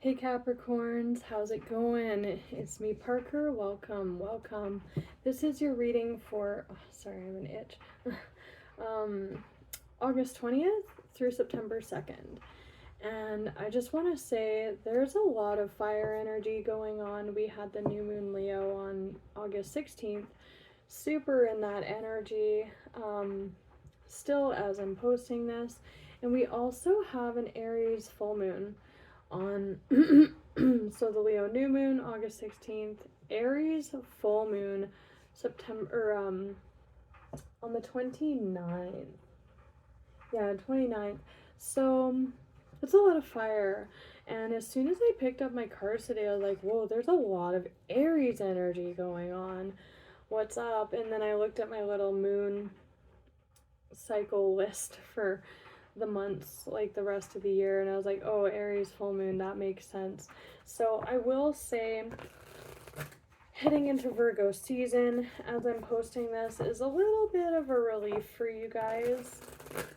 Hey Capricorns, how's it going? It's me, Parker. Welcome, welcome. This is your reading for, oh, sorry, I have an itch. um, August 20th through September 2nd. And I just want to say there's a lot of fire energy going on. We had the new moon Leo on August 16th, super in that energy, still as I'm posting this. And we also have an Aries full moon on so the Leo new moon August 16th, Aries full moon September on the 29th. Yeah, 29th. So it's a lot of fire. And as soon as I picked up my cards today, I was like, whoa, there's a lot of Aries energy going on. What's up? And then I looked at my little moon cycle list for the months, like the rest of the year, and I was like, oh, Aries full moon, that makes sense. So I will say, heading into Virgo season, as I'm posting this, is a little bit of a relief for you guys.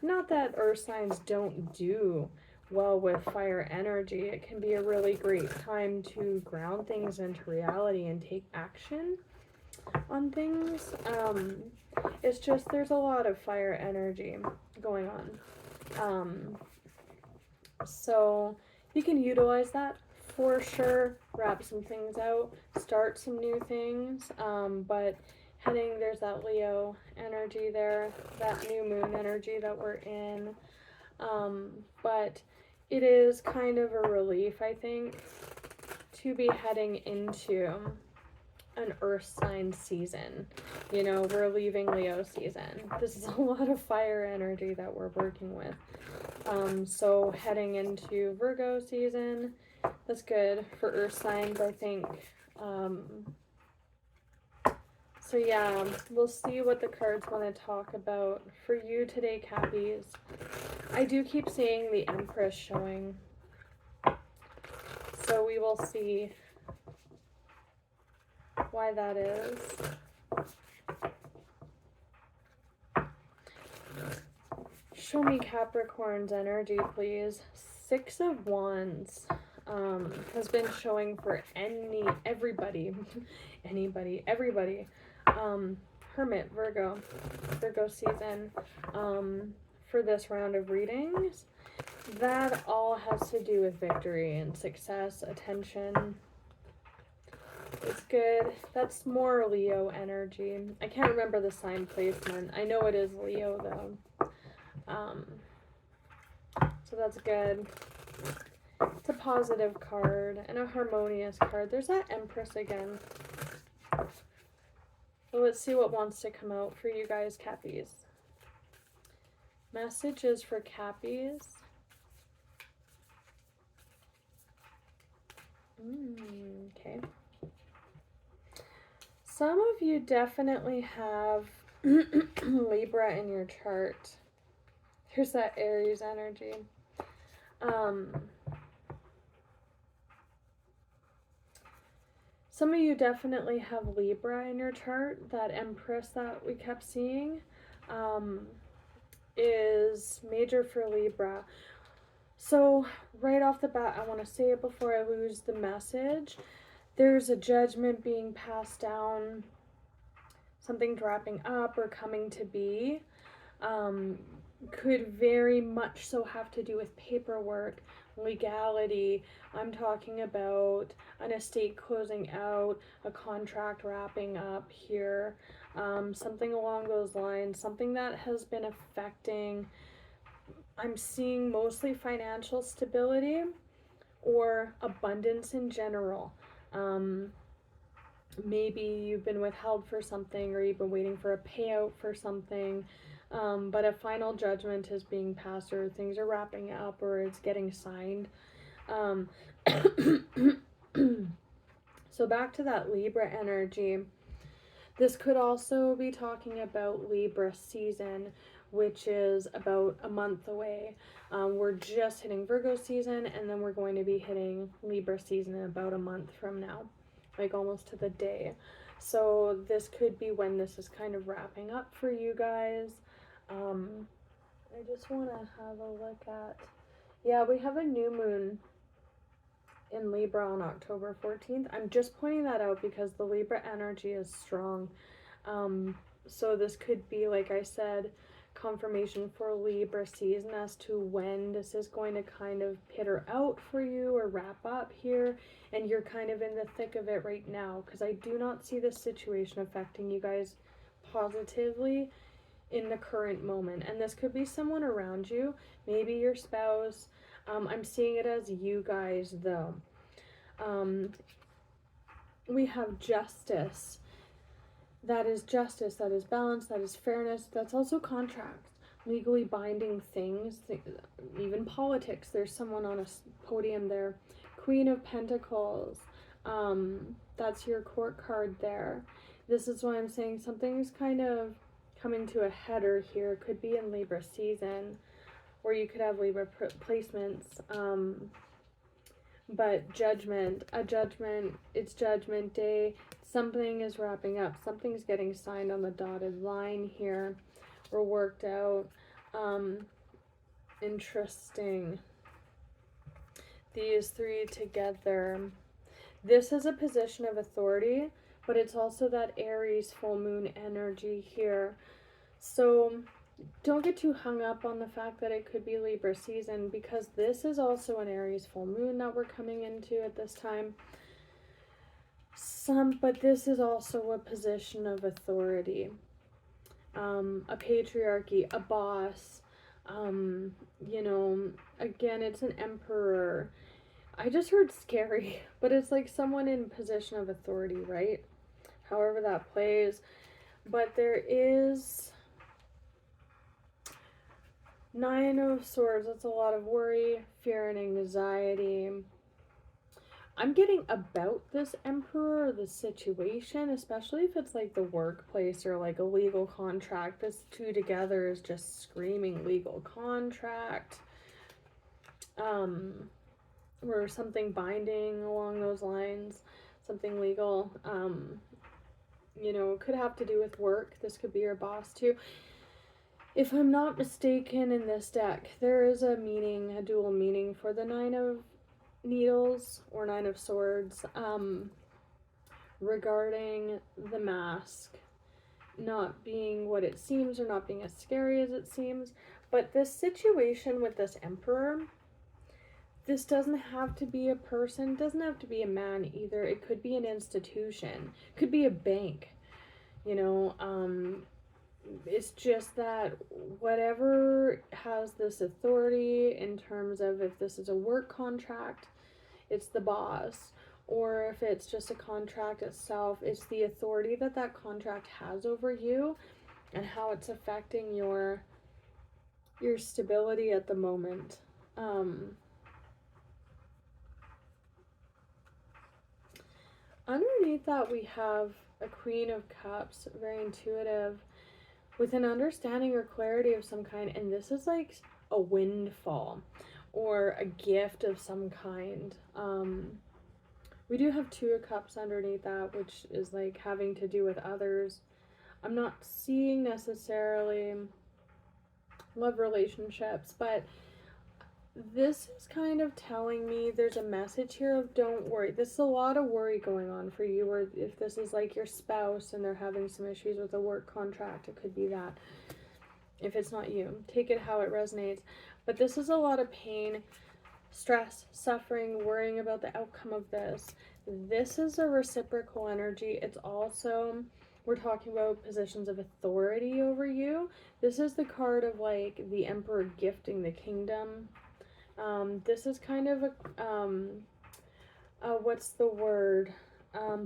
Not that earth signs don't do well with fire energy. It can be a really great time to ground things into reality and take action on things. It's just there's a lot of fire energy going on. So you can utilize that for sure, wrap some things out, start some new things. But there's that Leo energy there, that new moon energy that we're in. But it is kind of a relief, I think, to be heading into an earth sign season. You know, we're leaving Leo season. This is a lot of fire energy that we're working with. So heading into Virgo season, that's good for earth signs, I think. So yeah, we'll see what the cards want to talk about for you today, Cappies. I do keep seeing the Empress showing, so we will see why that is. Show me Capricorn's energy, please. Six of Wands has been showing for everybody. Hermit, Virgo season, for this round of readings. That all has to do with victory and success, attention. It's good. That's more Leo energy. I can't remember the sign placement. I know it is Leo though. So that's good. It's a positive card and a harmonious card. There's that Empress again. So let's see what wants to come out for you guys, Cappies. Messages for Cappies. Okay. Some of you definitely have Libra in your chart. Here's that Aries energy. Some of you definitely have Libra in your chart. That Empress that we kept seeing is major for Libra. So right off the bat, I want to say it before I lose the message. There's a judgment being passed down, something wrapping up or coming to be. Could very much so have to do with paperwork, legality. I'm talking about an estate closing out, a contract wrapping up here, something along those lines, something that has been affecting, I'm seeing mostly financial stability or abundance in general. Maybe you've been withheld for something, or you've been waiting for a payout for something, but a final judgment is being passed, or things are wrapping up, or it's getting signed. So back to that Libra energy. This could also be talking about Libra season, which is about a month away. We're just hitting Virgo season, and then we're going to be hitting Libra season in about a month from now, like almost to the day. So this could be when this is kind of wrapping up for you guys. I just want to have a look at, yeah, we have a new moon in Libra on October 14th. I'm just pointing that out because the Libra energy is strong. So this could be, like I said, confirmation for Libra season as to when this is going to kind of peter out for you or wrap up here, and you're kind of in the thick of it right now, because I do not see this situation affecting you guys positively in the current moment. And this could be someone around you, maybe your spouse. I'm seeing it as you guys though. We have justice. That is justice, that is balance, that is fairness, that's also contracts, legally binding things, even politics. There's someone on a podium there. Queen of Pentacles, that's your court card there. This is why I'm saying something's kind of coming to a header here. Could be in Libra season, or you could have Libra placements. But judgment, it's judgment day. Something is wrapping up. Something's getting signed on the dotted line here or worked out. Interesting. These three together. This is a position of authority, but it's also that Aries full moon energy here. So don't get too hung up on the fact that it could be Libra season, because this is also an Aries full moon that we're coming into at this time. But this is also a position of authority, a patriarchy, a boss. You know, again, it's an emperor. I just heard scary, but it's like someone in position of authority, right? However that plays. But there is Nine of Swords. That's a lot of worry, fear, and anxiety. I'm getting about this emperor, the situation, especially if it's like the workplace or like a legal contract. This two together is just screaming legal contract. Or something binding along those lines, something legal. You know, could have to do with work. This could be your boss too. If I'm not mistaken, in this deck, there is a meaning, a dual meaning for the Nine of Needles or Nine of Swords, regarding the mask not being what it seems or not being as scary as it seems. But this situation with this emperor, this doesn't have to be a person, doesn't have to be a man either. It could be an institution, could be a bank, you know. It's just that whatever has this authority in terms of, if this is a work contract, it's the boss, or if it's just a contract itself, it's the authority that that contract has over you and how it's affecting your stability at the moment. Underneath that, we have a Queen of Cups, very intuitive, with an understanding or clarity of some kind. And this is like a windfall or a gift of some kind. We do have Two of Cups underneath that, which is like having to do with others. I'm not seeing necessarily love relationships, but this is kind of telling me there's a message here of don't worry. This is a lot of worry going on for you, or if this is like your spouse and they're having some issues with a work contract, it could be that. If it's not you, take it how it resonates. But this is a lot of pain, stress, suffering, worrying about the outcome of this. This is a reciprocal energy. It's also, we're talking about positions of authority over you. This is the card of like the emperor gifting the kingdom. This is kind of a, what's the word?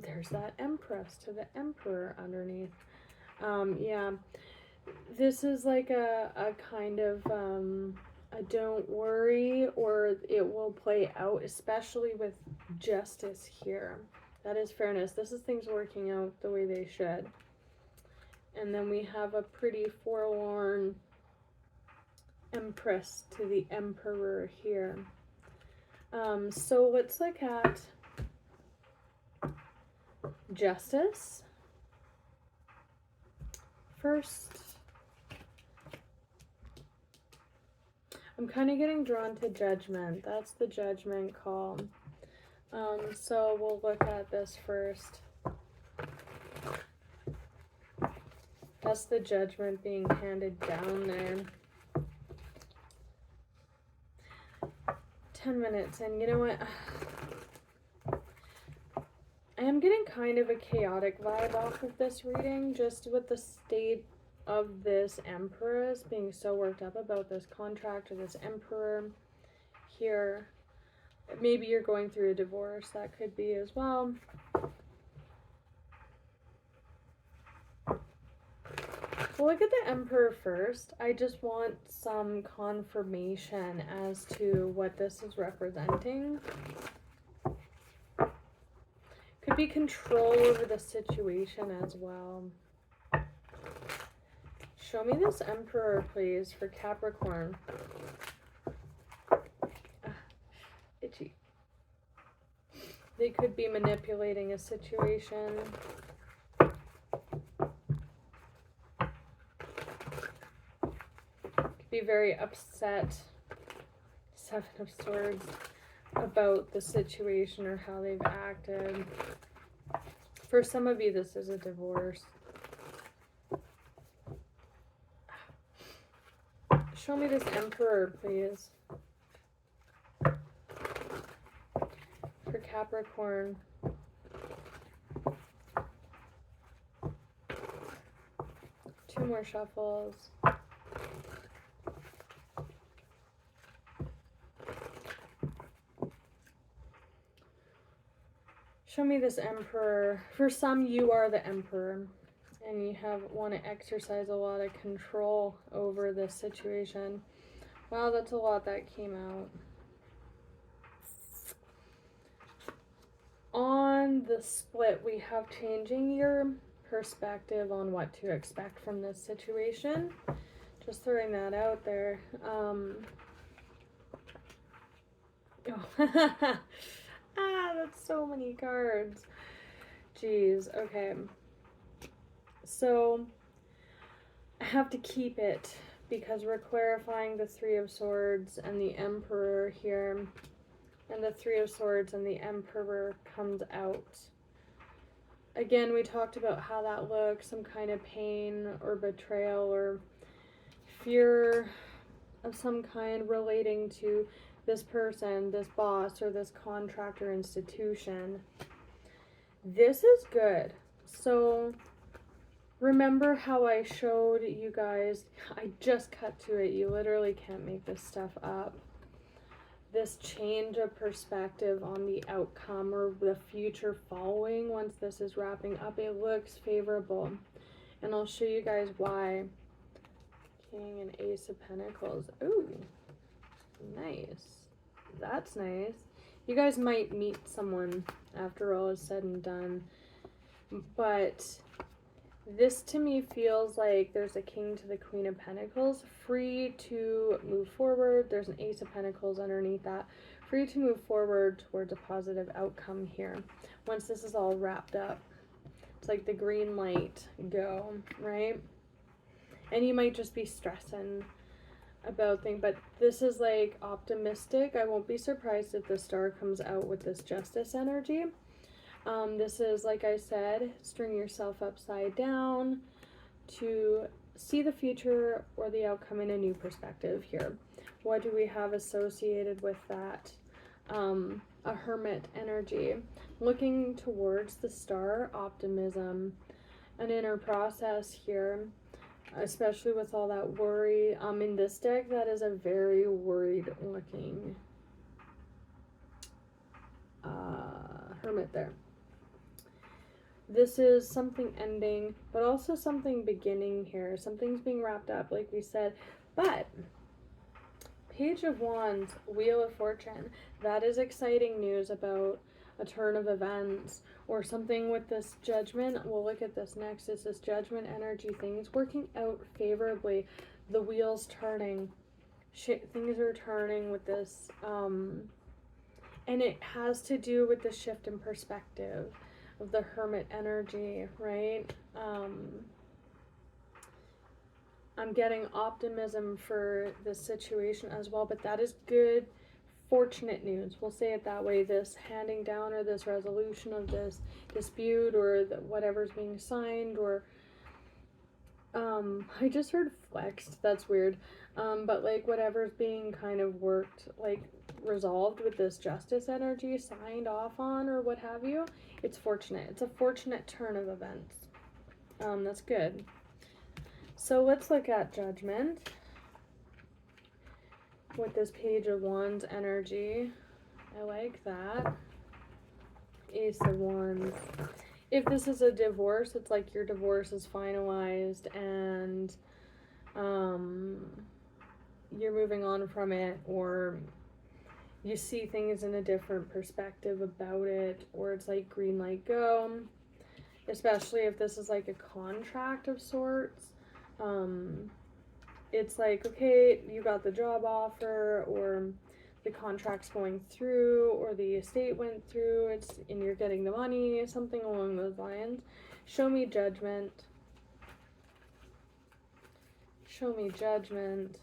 There's that empress to the emperor underneath. Yeah, this is like a kind of, a don't worry, or it will play out, especially with justice here. That is fairness. This is things working out the way they should. And then we have a pretty forlorn empress to the emperor here. So let's look at justice first. I'm kind of getting drawn to judgment. That's the judgment call. So we'll look at this first. That's the Judgment being handed down there. 10 minutes, and you know what? I am getting kind of a chaotic vibe off of this reading, just with the state of this Empress being so worked up about this contract or this Emperor here. Maybe you're going through a divorce, that could be as well. We'll look at the Emperor first. I just want some confirmation as to what this is representing. Could be control over the situation as well. Show me this Emperor, please, for Capricorn. Itchy. They could be manipulating a situation. Could be very upset. 7 of Swords about the situation or how they've acted. For some of you, this is a divorce. Show me this Emperor, please. For Capricorn. Two more shuffles. Show me this Emperor. For some, you are the Emperor, and you want to exercise a lot of control over this situation. Wow, that's a lot that came out. On the split, we have changing your perspective on what to expect from this situation. Just throwing that out there. That's so many cards. Jeez, okay. So, I have to keep it because we're clarifying the 3 of Swords and the Emperor here. And the 3 of Swords and the Emperor comes out. Again, we talked about how that looks, some kind of pain or betrayal or fear of some kind relating to this person, this boss, or this contract or institution. This is good. So remember how I showed you guys, I just cut to it. You literally can't make this stuff up. This change of perspective on the outcome or the future following once this is wrapping up, it looks favorable. And I'll show you guys why. King and Ace of Pentacles. Ooh, nice. That's nice. You guys might meet someone after all is said and done. But this to me feels like there's a King to the Queen of Pentacles, free to move forward. There's an Ace of Pentacles underneath that, free to move forward towards a positive outcome here. Once this is all wrapped up, it's like the green light, go, right? And you might just be stressing about things, but this is like optimistic. I won't be surprised if the star comes out with this Justice energy. This is, like I said, string yourself upside down to see the future or the outcome in a new perspective here. What do we have associated with that? A Hermit energy. Looking towards the star, optimism, an inner process here, especially with all that worry. In this deck, that is a very worried looking Hermit there. This is something ending, but also something beginning here. Something's being wrapped up, like we said. But Page of Wands, Wheel of Fortune, that is exciting news about a turn of events or something with this Judgment. We'll look at this next. It's this Judgment energy, things working out favorably, the wheels turning, things are turning with this, and it has to do with the shift in perspective of the Hermit energy, right? I'm getting optimism for this situation as well, but that is good fortunate news. We'll say it that way. This handing down or this resolution of this dispute or whatever's being signed or I just heard flexed. That's weird. But like whatever's being kind of worked, like resolved with this justice energy, signed off on or what have you, it's fortunate. It's a fortunate turn of events. That's good. So let's look at Judgment with this Page of Wands energy. I like that. Ace of Wands. If this is a divorce, it's like your divorce is finalized and you're moving on from it, or you see things in a different perspective about it, or it's like green light go. Especially if this is like a contract of sorts. It's like, okay, you got the job offer, or the contract's going through, or the estate went through, and you're getting the money, something along those lines. Show me Judgment. Show me Judgment.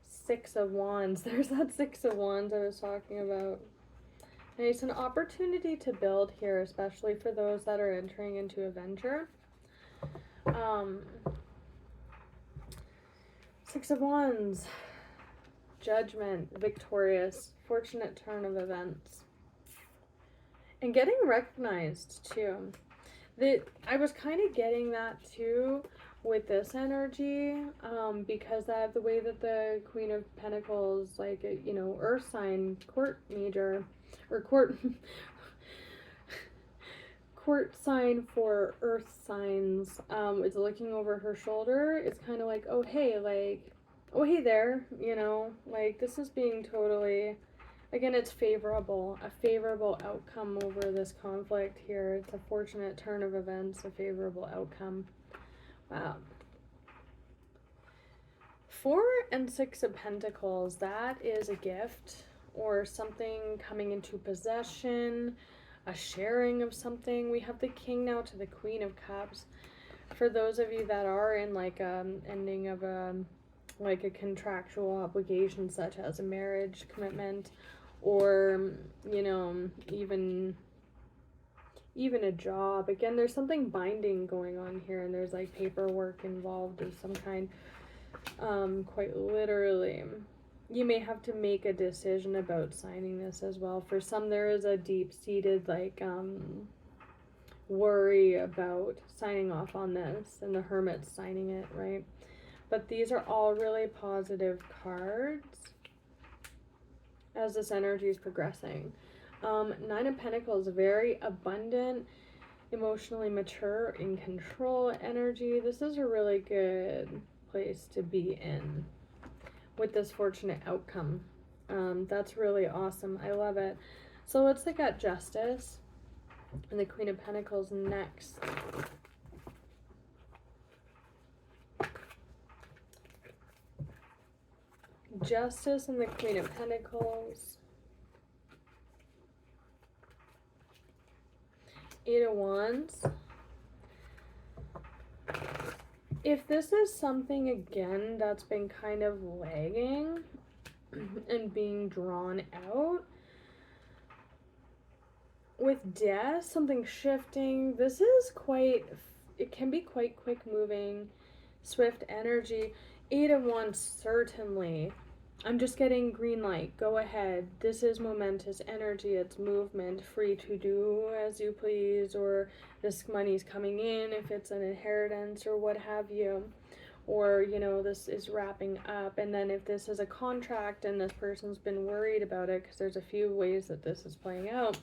Six of Wands. There's that Six of Wands I was talking about. And it's an opportunity to build here, especially for those that are entering into a venture. Six of Wands. Judgment, victorious, fortunate turn of events. And getting recognized too. I was kind of getting that too with this energy, because I have the way that the Queen of Pentacles, like, you know, Earth sign, court major, or court sign for Earth signs, is looking over her shoulder. It's kind of like, oh hey, like, oh hey there, you know, like this is being totally, again, it's favorable, a favorable outcome over this conflict here. It's a fortunate turn of events, a favorable outcome. Wow. 4 and 6 of Pentacles, that is a gift or something coming into possession, a sharing of something. We have the King now to the Queen of Cups. For those of you that are in like ending of like a contractual obligation, such as a marriage commitment, or, you know, even a job. Again, there's something binding going on here, and there's like paperwork involved of some kind. Quite literally, you may have to make a decision about signing this as well. For some, there is a deep-seated like worry about signing off on this, and the Hermit's signing it, right? But these are all really positive cards as this energy is progressing. 9 of Pentacles, very abundant, emotionally mature, in control energy. This is a really good place to be in with this fortunate outcome. That's really awesome. I love it. So let's look at Justice and the Queen of Pentacles next. Justice and the Queen of Pentacles. 8 of Wands. If this is something, again, that's been kind of lagging and being drawn out, with death, something shifting, this is quite, it can be quite quick moving, swift energy. 8 of Wands, certainly. I'm just getting green light, go ahead. This is momentous energy, it's movement, free to do as you please, or this money's coming in if it's an inheritance or what have you. Or, you know, this is wrapping up. And then if this is a contract and this person's been worried about it, because there's a few ways that this is playing out,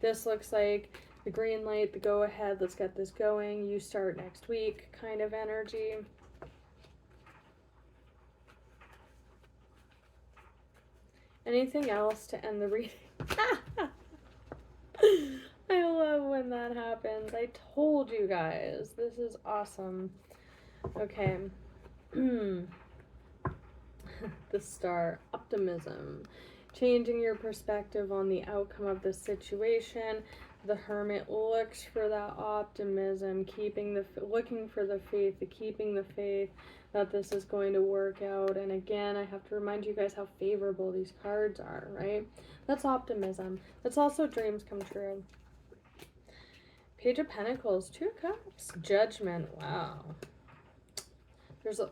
this looks like the green light, the go ahead, let's get this going, you start next week kind of energy. Anything else to end the reading? I love when that happens. I told you guys. This is awesome. Okay. The Star. Optimism. Changing your perspective on the outcome of the situation. the Hermit looks for that optimism, looking for the faith, keeping the faith that this is going to work out. And again, I have to remind you guys how favorable these cards are, right? That's optimism. That's also dreams come true. Page of Pentacles, 2 of Cups, Judgment. Wow.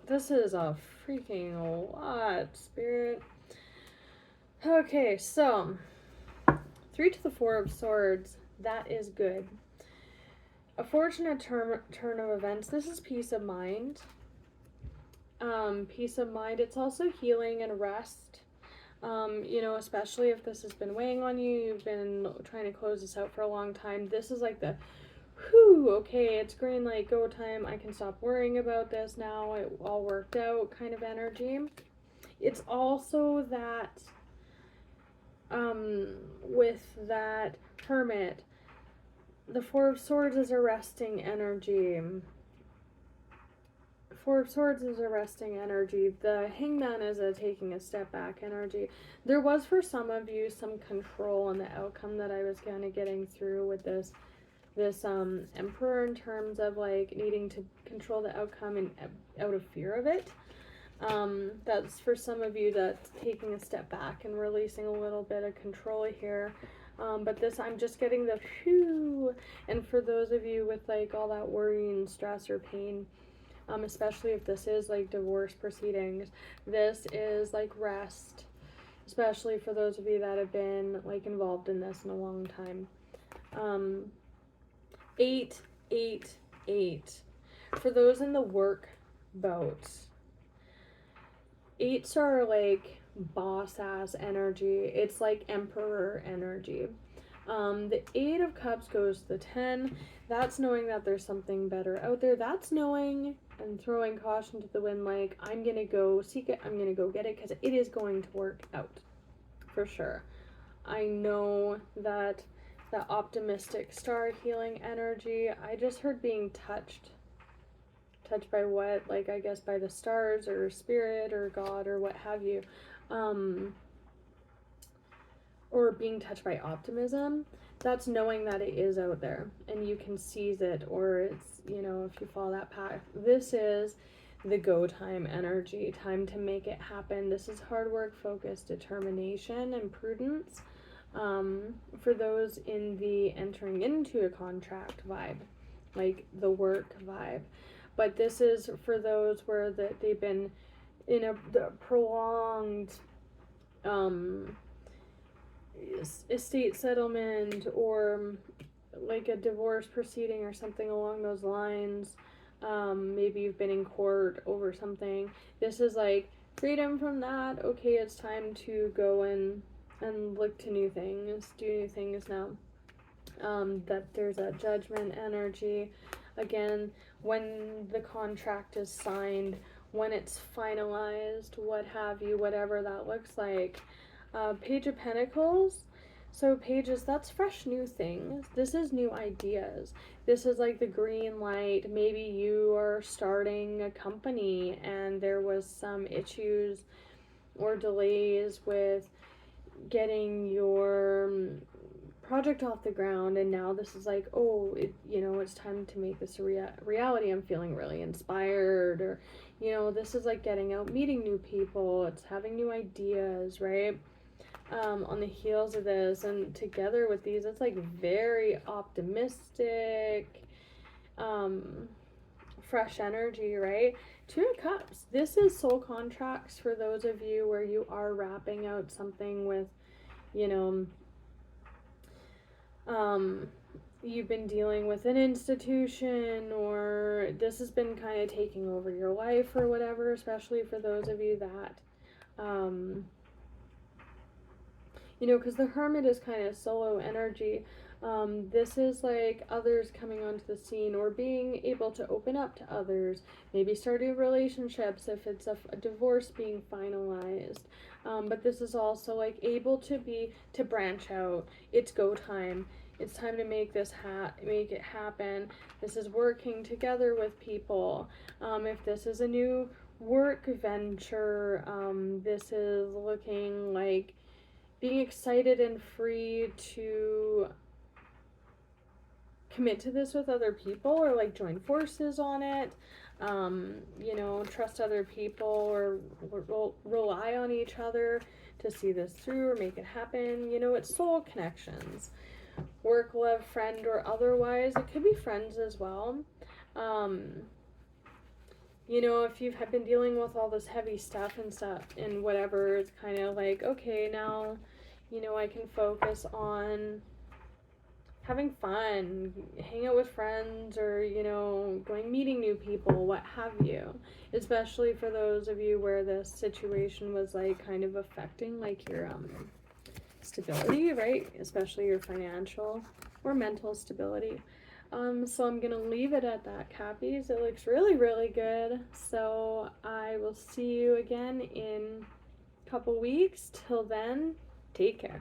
This is a freaking lot, Spirit. Okay, so 3 to the 4 of Swords. That is good. A fortunate turn of events. This is peace of mind. Peace of mind. It's also healing and rest. You know, especially if this has been weighing on you, you've been trying to close this out for a long time. This is like the, whew, okay, it's green light, go time. I can stop worrying about this now. It all worked out kind of energy. It's also that, with that Hermit, the 4 of Swords is a resting energy. 4 of Swords is a resting energy. The Hangman is a taking a step back energy. There was, for some of you, some control on the outcome that I was kind of getting through with this Emperor, in terms of like needing to control the outcome and out of fear of it. That's for some of you, that's taking a step back and releasing a little bit of control here. But this, I'm just getting the phew. And for those of you with like all that worry and stress or pain, especially if this is like divorce proceedings, this is like rest, especially for those of you that have been like involved in this in a long time. 8, 8, 8. For those in the work boat, 8s are like boss ass energy. It's like Emperor energy. The 8 of Cups goes to the 10. That's knowing that there's something better out there. That's knowing and throwing caution to the wind, like, I'm going to go seek it, I'm going to go get it, because it is going to work out, for sure. I know that optimistic star healing energy, I just heard being touched by what, like, I guess by the stars or spirit or God or what have you, or being touched by optimism. That's knowing that it is out there and you can seize it, or it's, you know, if you follow that path. This is the go time energy, time to make it happen. This is hard work, focus, determination, and prudence. For those in the entering into a contract vibe, like the work vibe. But this is for those where they've been in a prolonged estate settlement, or like a divorce proceeding or something along those lines. Maybe you've been in court over something. This is like freedom from that. Okay, it's time to go and look to new things, do new things now. That there's a judgment energy. Again, when the contract is signed, when it's finalized, what have you, whatever that looks like. Page of Pentacles. So pages, that's fresh new things. This is new ideas. This is like the green light. Maybe you are starting a company and there was some issues or delays with getting your project off the ground, and now this is like, oh, it's time to make this a reality. I'm feeling really inspired, or, this is like getting out, meeting new people. It's having new ideas, right? On the heels of this, and together with these, it's like very optimistic, fresh energy, right? 2 of Cups. This is soul contracts for those of you where you are wrapping out something with, you've been dealing with an institution, or this has been kind of taking over your life or whatever, especially for those of you that, because the Hermit is kind of solo energy. This is like others coming onto the scene, or being able to open up to others, maybe starting relationships if it's a divorce being finalized. But this is also like able to branch out. It's go time. It's time to make make it happen. This is working together with people. If this is a new work venture, this is looking like being excited and free to commit to this with other people or like join forces on it. You know, trust other people or rely on each other to see this through or make it happen. You know, it's soul connections. Work, love, friend, or otherwise. It could be friends as well. You know, if you've been dealing with all this heavy stuff and whatever, it's kind of like, okay, now, you know, I can focus on having fun, hang out with friends, or, you know, meeting new people, what have you. Especially for those of you where this situation was like kind of affecting like your stability, right? Especially your financial or mental stability. So I'm gonna leave it at that, Cappies. It looks really, really good. So I will see you again in a couple weeks. Till then, take care.